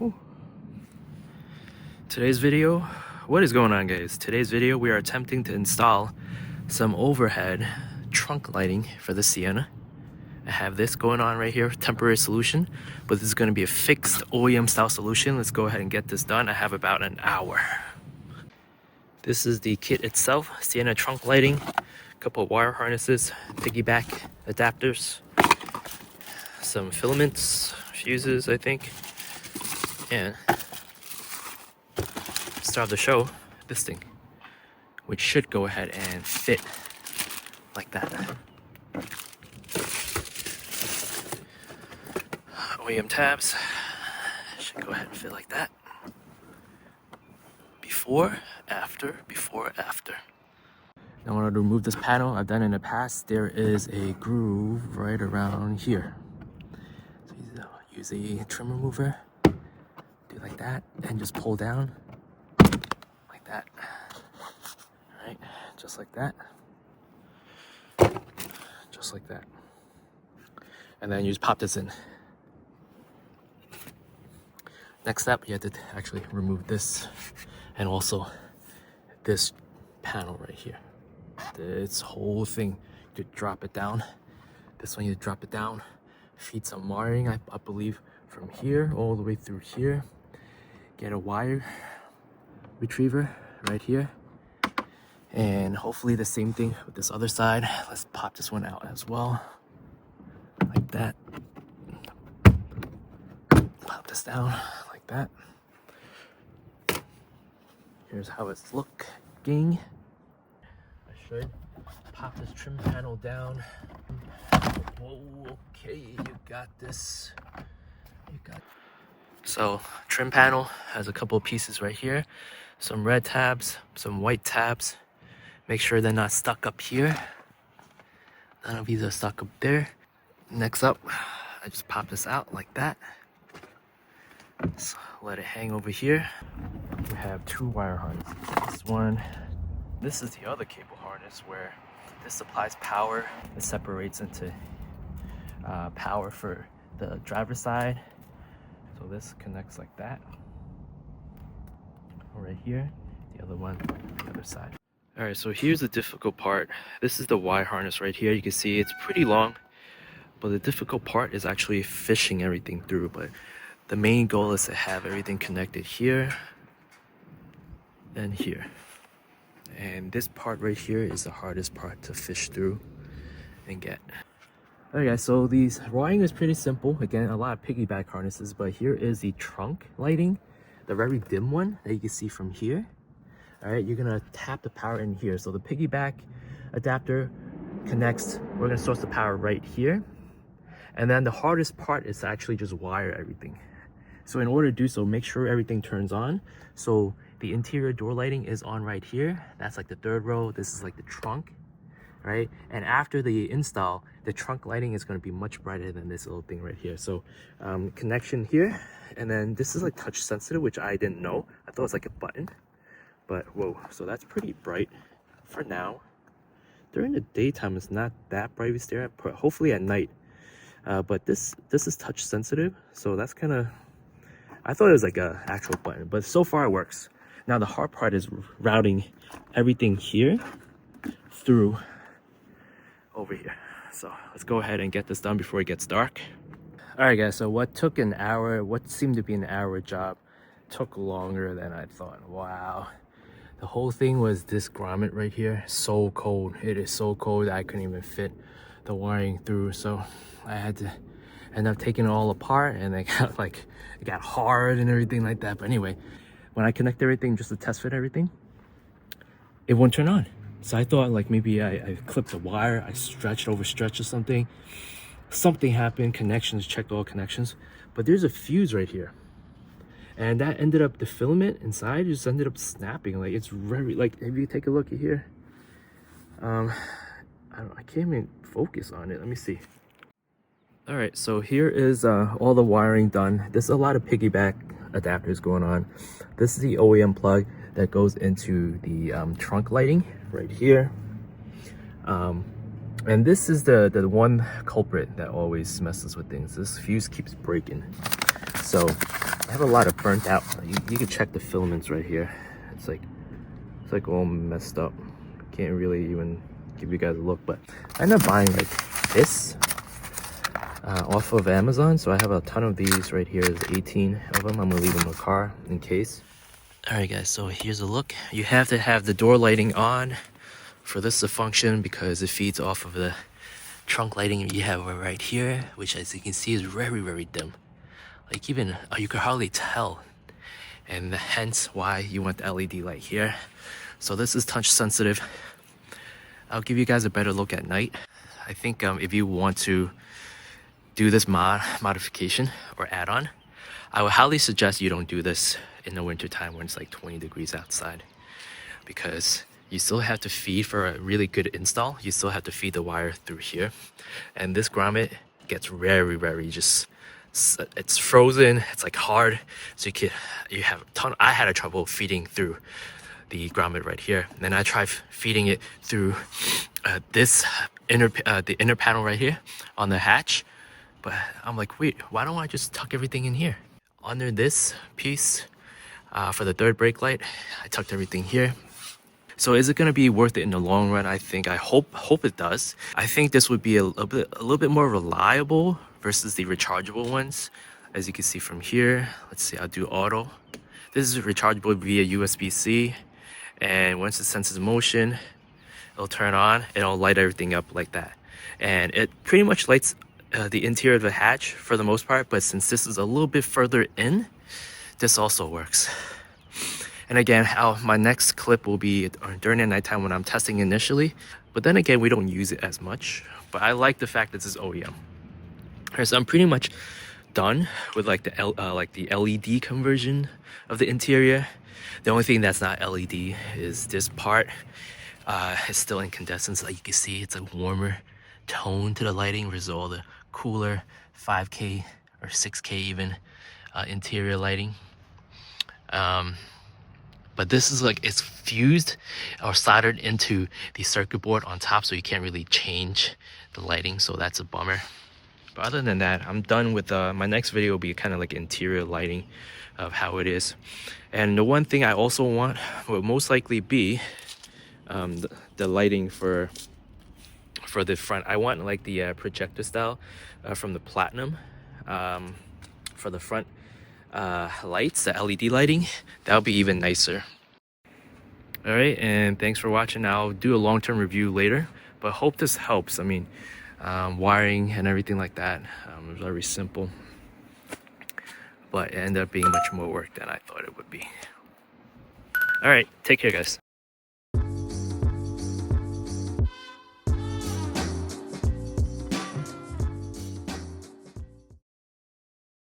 Ooh. Today's video, what is going on, guys? Today's video, we are attempting to install some overhead trunk lighting for the Sienna. I have this going on right here, temporary solution, but this is going to be a fixed OEM style solution. Let's go ahead and get this done. I have about an hour. This is the kit itself, Sienna trunk lighting, a couple of wire harnesses, piggyback adapters, some filaments, fuses, I think, and start the show, this thing, which should go ahead and fit like that. OEM tabs should go ahead and fit like that. Before, after. Now, in order to remove this panel, I've done in the past, there is a groove right around here. So use a trim remover, do like that, and just pull down like that. All right, just like that. Just like that. And then you just pop this in. Next step, you have to actually remove this and also this panel right here. This whole thing, you drop it down. This one you drop it down, feed some wiring, I believe, from here all the way through here. Get a wire retriever right here. And hopefully the same thing with this other side. Let's pop this one out as well. Like that. Pop this down like that. Here's how it's looking. I should pop this trim panel down. Whoa, okay, you got this. So, trim panel has a couple of pieces right here. Some red tabs, some white tabs. Make sure they're not stuck up here. None of these are stuck up there. Next up, I just pop this out like that. So let it hang over here. We have two wire harnesses. This is the other cable harness where this supplies power. It separates into power for the driver's side. So this connects like that. Right here, the other one on the other side. All right, so here's the difficult part. This is the wire harness right here. You can see it's pretty long, but the difficult part is actually fishing everything through. But the main goal is to have everything connected here and here. And this part right here is the hardest part to fish through and get. All right, guys, so these wiring is pretty simple. Again, a lot of piggyback harnesses, but here is the trunk lighting, the very dim one that you can see from here. All right, you're gonna tap the power in here. So the piggyback adapter connects, we're gonna source the power right here. And then the hardest part is to actually just wire everything. So in order to do so, make sure everything turns on. So the interior door lighting is on right here. That's like the third row. This is like the trunk, right? And after the install, the trunk lighting is gonna be much brighter than this little thing right here. So connection here. And then this is like touch sensitive, which I didn't know. I thought it was like a button. But whoa, so that's pretty bright for now. During the daytime, it's not that bright we stare at, but hopefully at night. But this is touch sensitive, so that's kind of, I thought it was like a actual button, but so far it works. Now the hard part is routing everything here through over here. So let's go ahead and get this done before it gets dark. All right, guys, so what took an hour, what seemed to be an hour job, took longer than I thought. Wow. The whole thing was this grommet right here, so cold. It is so cold that I couldn't even fit the wiring through. So I had to end up taking it all apart, and it got hard and everything like that. But anyway, when I connect everything just to test fit everything, it won't turn on. So I thought like maybe I clipped the wire, I overstretched or something. Something happened, connections, checked all connections. But there's a fuse right here. And that ended up, the filament inside just ended up snapping. Like, it's very, like, if you take a look at here, I can't even focus on it. Let me see. All right, so here is all the wiring done. There's a lot of piggyback adapters going on. This is the OEM plug that goes into the trunk lighting right here. And this is the one culprit that always messes with things. This fuse keeps breaking. So I have a lot of burnt out. You can check the filaments right here. It's like all messed up. Can't really even give you guys a look, but I ended up buying like this off of Amazon. So I have a ton of these right here. There's 18 of them. I'm gonna leave them in the car in case. All right, guys. So here's a look. You have to have the door lighting on for this to function because it feeds off of the trunk lighting you have right here, which as you can see is very, very dim. Like even you could hardly tell, and hence why you want the LED light here. So this is touch sensitive. I'll give you guys a better look at night. I think if you want to do this modification or add-on, I would highly suggest you don't do this in the winter time when it's like 20 degrees outside, because you still have to feed for a really good install. You still have to feed the wire through here, and this grommet gets very, very just, it's frozen. It's like hard, so you have a ton. I had a trouble feeding through the grommet right here. And then I tried feeding it through this the inner panel right here on the hatch, but I'm like, wait, why don't I just tuck everything in here under this piece for the third brake light? I tucked everything here. So is it going to be worth it in the long run? I hope it does. I think this would be a little bit more reliable versus the rechargeable ones. As you can see from here, let's see, I'll do auto. This is rechargeable via USB-C, and once it senses motion, it'll turn on, and it'll light everything up like that. And it pretty much lights the interior of the hatch for the most part, but since this is a little bit further in, this also works. And again, my next clip will be during the nighttime when I'm testing initially, but then again, we don't use it as much. But I like the fact that this is OEM. Alright, so I'm pretty much done with like the LED conversion of the interior. The only thing that's not LED is this part. It's still incandescent, so like you can see it's a warmer tone to the lighting versus all the cooler 5K or 6K even interior lighting. But this is like, it's fused or soldered into the circuit board on top, so you can't really change the lighting, so that's a bummer. But other than that, I'm done with my next video will be kind of like interior lighting of how it is. And the one thing I also want will most likely be the lighting for the front. I want like the projector style from the Platinum for the front lights, the LED lighting. That'll be even nicer. All right, and thanks for watching. I'll do a long-term review later, but hope this helps. I mean, wiring and everything like that was very simple, but it ended up being much more work than I thought it would be. All right, take care, guys.